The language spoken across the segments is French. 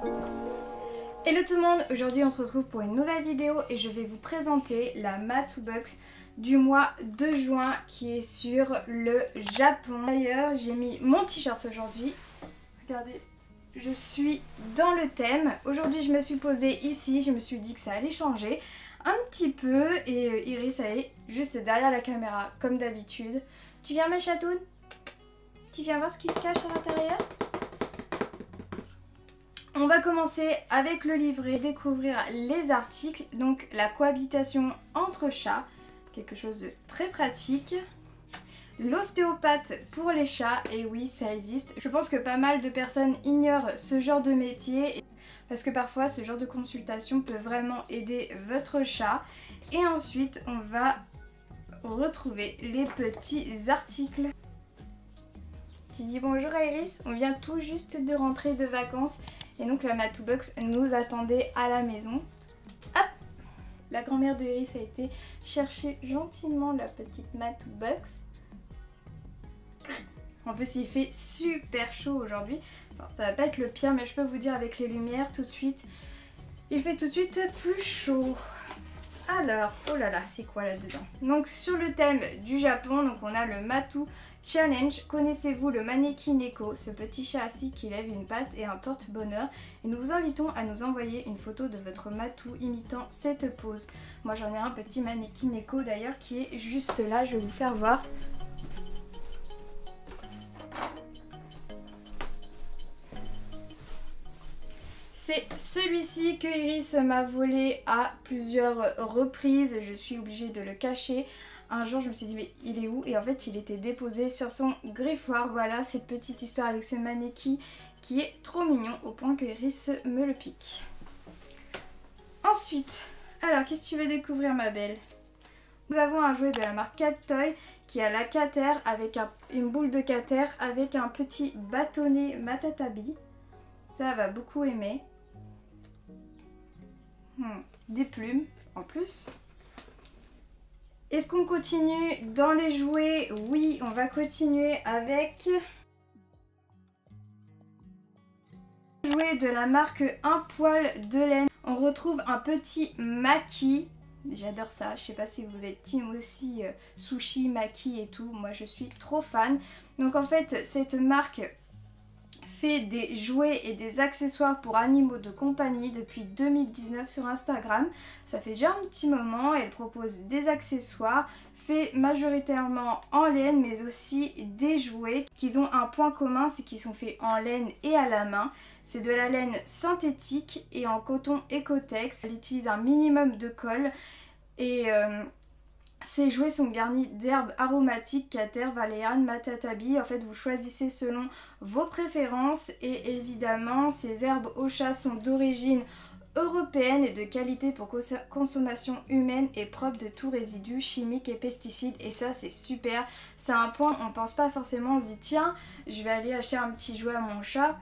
Hello tout le monde, aujourd'hui on se retrouve pour une nouvelle vidéo et je vais vous présenter la Matou Box du mois de juin qui est sur le Japon. D'ailleurs j'ai mis mon t-shirt aujourd'hui, regardez, je suis dans le thème. Aujourd'hui je me suis posée ici, je me suis dit que ça allait changer un petit peu et Iris elle est juste derrière la caméra comme d'habitude. Tu viens ma chatoune? Tu viens voir ce qui se cache à l'intérieur? On va commencer avec le livret, découvrir les articles, donc la cohabitation entre chats, quelque chose de très pratique. L'ostéopathe pour les chats, et oui ça existe. Je pense que pas mal de personnes ignorent ce genre de métier, parce que parfois ce genre de consultation peut vraiment aider votre chat. Et ensuite on va retrouver les petits articles. Tu dis bonjour à Iris, on vient tout juste de rentrer de vacances. Et donc la Matou Box nous attendait à la maison. Hop! La grand-mère de Iris a été chercher gentiment la petite Matou Box. En plus il fait super chaud aujourd'hui. Enfin, ça va pas être le pire mais je peux vous dire avec les lumières tout de suite, il fait tout de suite plus chaud. Alors, oh là là, c'est quoi là-dedans? Donc sur le thème du Japon, donc on a le Matou Challenge. Connaissez-vous le Maneki Neko, ce petit chat assis qui lève une patte et un porte-bonheur? Et nous vous invitons à nous envoyer une photo de votre matou imitant cette pose. Moi j'en ai un petit Maneki Neko d'ailleurs qui est juste là, je vais vous faire voir. C'est celui-ci que Iris m'a volé à plusieurs reprises, je suis obligée de le cacher. Un jour je me suis dit mais il est où? Et en fait il était déposé sur son griffoir. Voilà cette petite histoire avec ce maneki qui est trop mignon au point que Iris me le pique. Ensuite, alors qu'est-ce que tu veux découvrir ma belle? Nous avons un jouet de la marque Cat Toy qui a la Cater avec une boule de Cater avec un petit bâtonnet Matatabi. Ça elle va beaucoup aimer. Des plumes en plus. Est-ce qu'on continue dans les jouets? Oui, on va continuer avec jouet de la marque Un Poil de Laine. On retrouve un petit maki. J'adore ça, je sais pas si vous êtes team aussi sushi, maki et tout. Moi je suis trop fan. Donc en fait cette marque fait des jouets et des accessoires pour animaux de compagnie depuis 2019 sur Instagram. Ça fait déjà un petit moment. Elle propose des accessoires faits majoritairement en laine mais aussi des jouets qui ont un point commun, c'est qu'ils sont faits en laine et à la main. C'est de la laine synthétique et en coton Ecotex. Elle utilise un minimum de colle et ces jouets sont garnis d'herbes aromatiques, Cater, valériane, matatabi. En fait, vous choisissez selon vos préférences et évidemment, ces herbes au chat sont d'origine européenne et de qualité pour consommation humaine et propre de tout résidu chimique et pesticides. Et ça, c'est super. C'est un point, on pense pas forcément, on se dit tiens, je vais aller acheter un petit jouet à mon chat.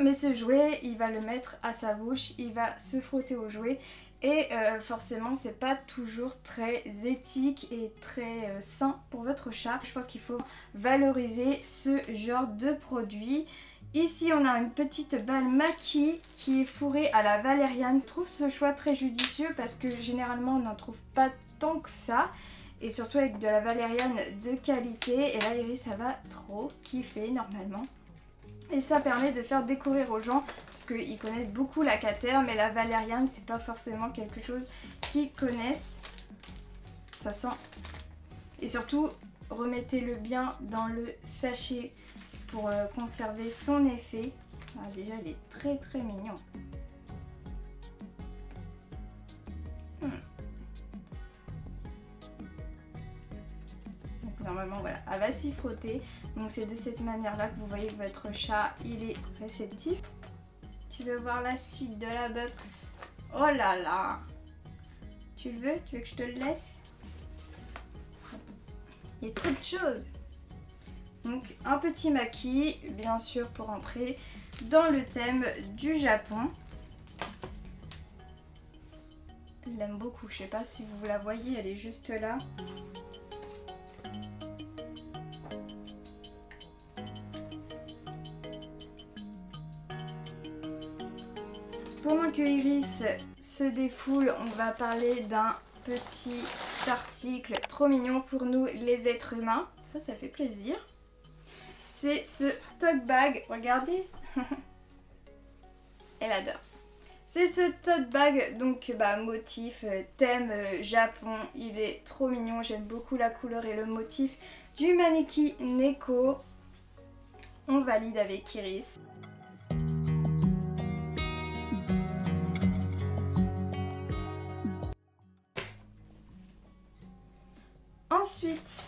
Mais ce jouet, il va le mettre à sa bouche, il va se frotter au jouet. Et forcément c'est pas toujours très éthique et très sain pour votre chat. Je pense qu'il faut valoriser ce genre de produit. Ici on a une petite balle maki qui est fourrée à la valériane. Je trouve ce choix très judicieux parce que généralement on n'en trouve pas tant que ça. Et surtout avec de la valériane de qualité. Et là Iris ça va trop kiffer normalement. Et ça permet de faire découvrir aux gens, parce qu'ils connaissent beaucoup la Cater, mais la valériane c'est pas forcément quelque chose qu'ils connaissent. Ça sent. Et surtout, remettez-le bien dans le sachet pour conserver son effet. Ah, déjà il est très très mignon. Normalement voilà, elle va s'y frotter. Donc c'est de cette manière là que vous voyez que votre chat il est réceptif. Tu veux voir la suite de la box? Oh là là! Tu le veux? Tu veux que je te le laisse? Il y a trop de choses. Donc un petit maki, bien sûr pour entrer dans le thème du Japon. Je l'aime beaucoup, je sais pas si vous la voyez, elle est juste là. Pendant que Iris se défoule, on va parler d'un petit article trop mignon pour nous les êtres humains. Ça fait plaisir. C'est ce tote bag, regardez. Elle adore. C'est ce tote bag, donc motif, thème Japon. Il est trop mignon, j'aime beaucoup la couleur et le motif du mannequin Neko. On valide avec Iris. Ensuite,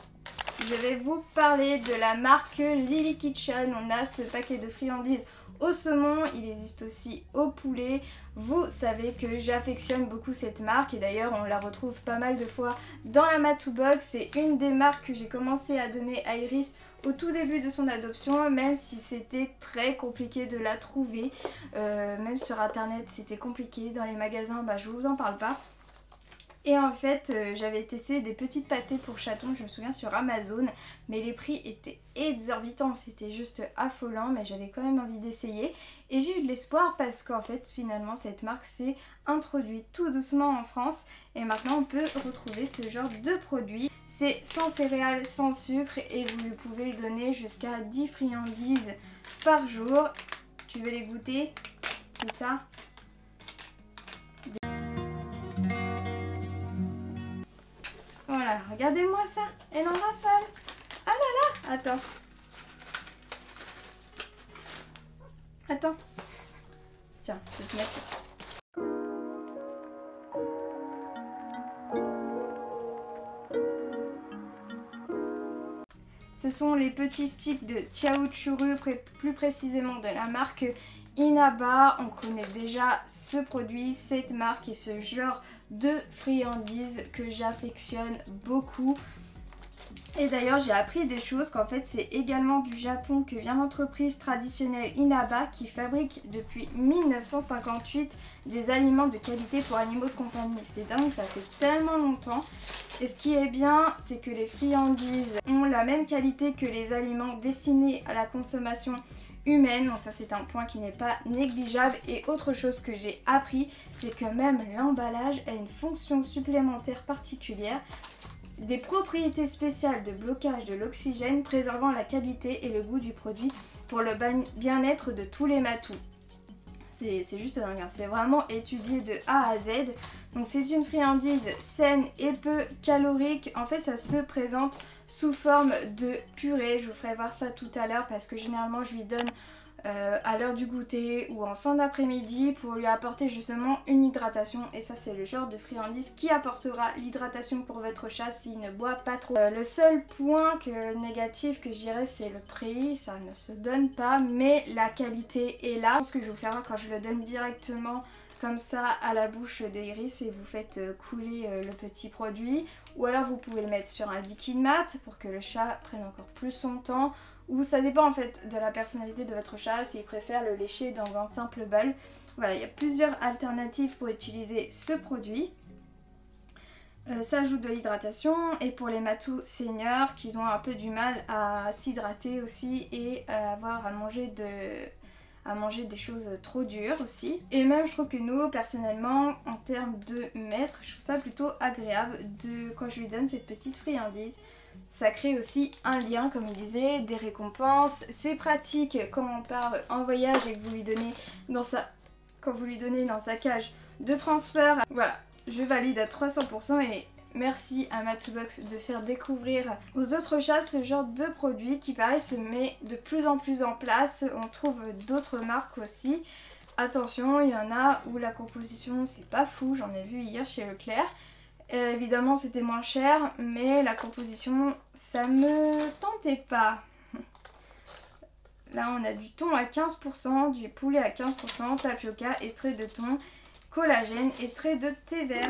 je vais vous parler de la marque Lily Kitchen. On a ce paquet de friandises au saumon, il existe aussi au poulet. Vous savez que j'affectionne beaucoup cette marque et d'ailleurs on la retrouve pas mal de fois dans la Matou Box. C'est une des marques que j'ai commencé à donner à Iris au tout début de son adoption, même si c'était très compliqué de la trouver. Même sur internet c'était compliqué, dans les magasins je vous en parle pas. Et en fait, j'avais testé des petites pâtées pour chatons, je me souviens, sur Amazon. Mais les prix étaient exorbitants, c'était juste affolant. Mais j'avais quand même envie d'essayer. Et j'ai eu de l'espoir parce qu'en fait, finalement, cette marque s'est introduite tout doucement en France. Et maintenant, on peut retrouver ce genre de produit. C'est sans céréales, sans sucre. Et vous pouvez donner jusqu'à 10 friandises par jour. Tu veux les goûter? C'est ça? Voilà, regardez-moi ça, elle en rafale. Ah là là, attends. Attends. Tiens, je vais te mettre. Ce sont les petits sticks de Chaochuru, plus précisément de la marque Inaba. On connaît déjà ce produit, cette marque et ce genre de friandises que j'affectionne beaucoup. Et d'ailleurs j'ai appris des choses, qu'en fait c'est également du Japon que vient l'entreprise traditionnelle Inaba qui fabrique depuis 1958 des aliments de qualité pour animaux de compagnie. C'est dingue, ça fait tellement longtemps. Et ce qui est bien, c'est que les friandises ont la même qualité que les aliments destinés à la consommation humaine. Donc ça c'est un point qui n'est pas négligeable. Et autre chose que j'ai appris, c'est que même l'emballage a une fonction supplémentaire particulière. Des propriétés spéciales de blocage de l'oxygène préservant la qualité et le goût du produit pour le bien-être de tous les matous. C'est juste dingue, hein. C'est vraiment étudié de A à Z. Donc c'est une friandise saine et peu calorique. En fait ça se présente sous forme de purée. Je vous ferai voir ça tout à l'heure parce que généralement je lui donne à l'heure du goûter ou en fin d'après-midi pour lui apporter justement une hydratation. Et ça c'est le genre de friandise qui apportera l'hydratation pour votre chat s'il ne boit pas trop. Le seul point négatif que je dirais c'est le prix. Ça ne se donne pas mais la qualité est là. Ce que je vais vous faire voir quand je le donne directement comme ça à la bouche de Iris et vous faites couler le petit produit. Ou alors vous pouvez le mettre sur un liquide mat pour que le chat prenne encore plus son temps. Ou ça dépend en fait de la personnalité de votre chat, s'il préfère le lécher dans un simple bol. Voilà, il y a plusieurs alternatives pour utiliser ce produit. Ça ajoute de l'hydratation et pour les matous seniors qui ont un peu du mal à s'hydrater aussi et à avoir à manger des choses trop dures aussi. Et même je trouve que nous personnellement en termes de maître, je trouve ça plutôt agréable quand je lui donne cette petite friandise. Ça crée aussi un lien comme il disait, des récompenses. C'est pratique quand on part en voyage et que vous lui donnez quand vous lui donnez dans sa cage de transfert. Voilà, je valide à 300% et merci à Matou Box de faire découvrir aux autres chats ce genre de produit qui pareil se met de plus en plus en place. On trouve d'autres marques aussi. Attention, il y en a où la composition c'est pas fou, j'en ai vu hier chez Leclerc. Évidemment c'était moins cher mais la composition ça me tentait pas. Là on a du thon à 15%, du poulet à 15%, tapioca, extrait de thon, collagène, extrait de thé vert.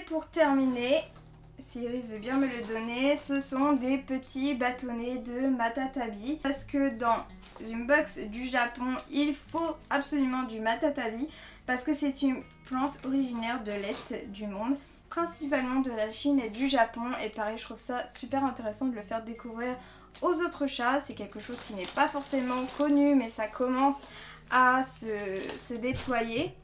pour terminer, si Iris veut bien me le donner, ce sont des petits bâtonnets de Matatabi. Parce que dans une box du Japon, il faut absolument du Matatabi. Parce que c'est une plante originaire de l'Est du monde, principalement de la Chine et du Japon. Et pareil, je trouve ça super intéressant de le faire découvrir aux autres chats. C'est quelque chose qui n'est pas forcément connu, mais ça commence à se déployer.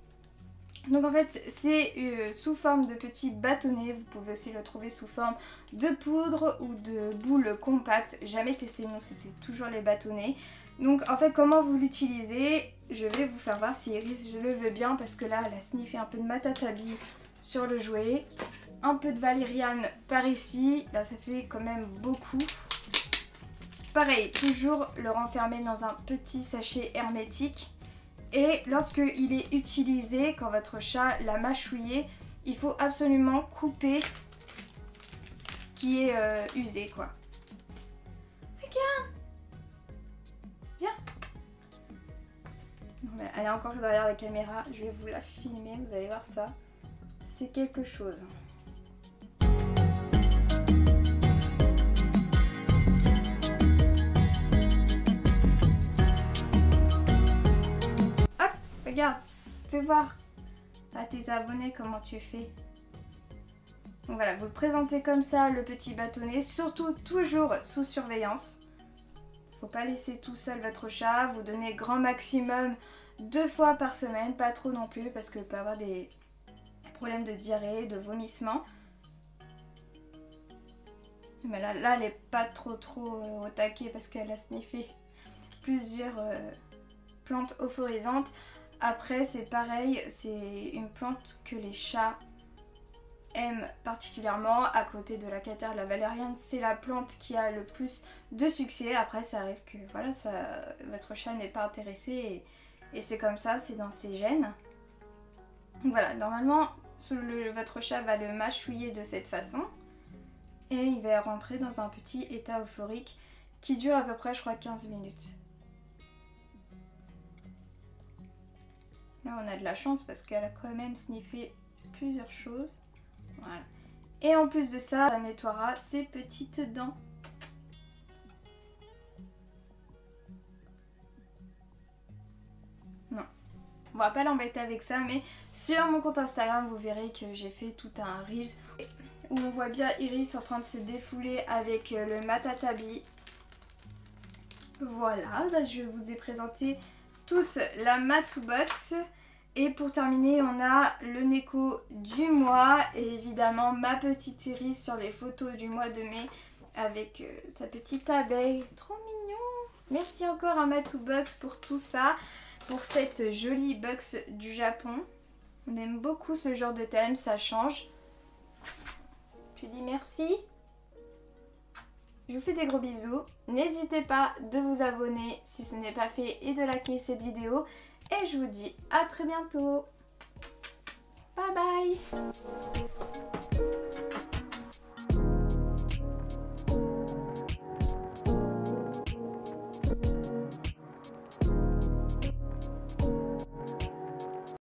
Donc en fait c'est sous forme de petits bâtonnets, vous pouvez aussi le trouver sous forme de poudre ou de boules compactes. Jamais testé, nous c'était toujours les bâtonnets. Donc en fait comment vous l'utilisez, je vais vous faire voir si Iris je le veux bien, parce que là elle a sniffé un peu de Matatabi sur le jouet. Un peu de valériane par ici, là ça fait quand même beaucoup. Pareil, toujours le renfermer dans un petit sachet hermétique. Et lorsqu'il est utilisé, quand votre chat l'a mâchouillé, il faut absolument couper ce qui est usé, quoi. Regarde! Viens! Elle est encore derrière la caméra, je vais vous la filmer, vous allez voir ça. C'est quelque chose. Regarde, fais voir à tes abonnés comment tu fais. Donc voilà, vous le présentez comme ça, le petit bâtonnet, surtout toujours sous surveillance. Faut pas laisser tout seul votre chat, vous donnez grand maximum 2 fois par semaine, pas trop non plus parce qu'il peut avoir des problèmes de diarrhée, de vomissement. Mais là elle est pas trop au taquet parce qu'elle a sniffé plusieurs plantes euphorisantes. Après c'est pareil, c'est une plante que les chats aiment particulièrement. À côté de la catère, de la valériane, c'est la plante qui a le plus de succès. Après ça arrive que voilà, votre chat n'est pas intéressé et c'est comme ça, c'est dans ses gènes. Voilà, normalement votre chat va le mâchouiller de cette façon et il va rentrer dans un petit état euphorique qui dure à peu près je crois 15 minutes. Là on a de la chance parce qu'elle a quand même sniffé plusieurs choses. Voilà. Et en plus de ça, ça nettoiera ses petites dents. Non, on va pas l'embêter avec ça, mais sur mon compte Instagram vous verrez que j'ai fait tout un Reels où on voit bien Iris en train de se défouler avec le Matatabi. Voilà, là, je vous ai présenté toute la Matou Box. Et pour terminer, on a le Neko du mois et évidemment ma petite Iris sur les photos du mois de mai avec sa petite abeille. Trop mignon! Merci encore à Matou Box pour tout ça, pour cette jolie box du Japon. On aime beaucoup ce genre de thème, ça change. Tu dis merci. Je vous fais des gros bisous. N'hésitez pas de vous abonner si ce n'est pas fait et de liker cette vidéo. Et je vous dis à très bientôt. Bye bye.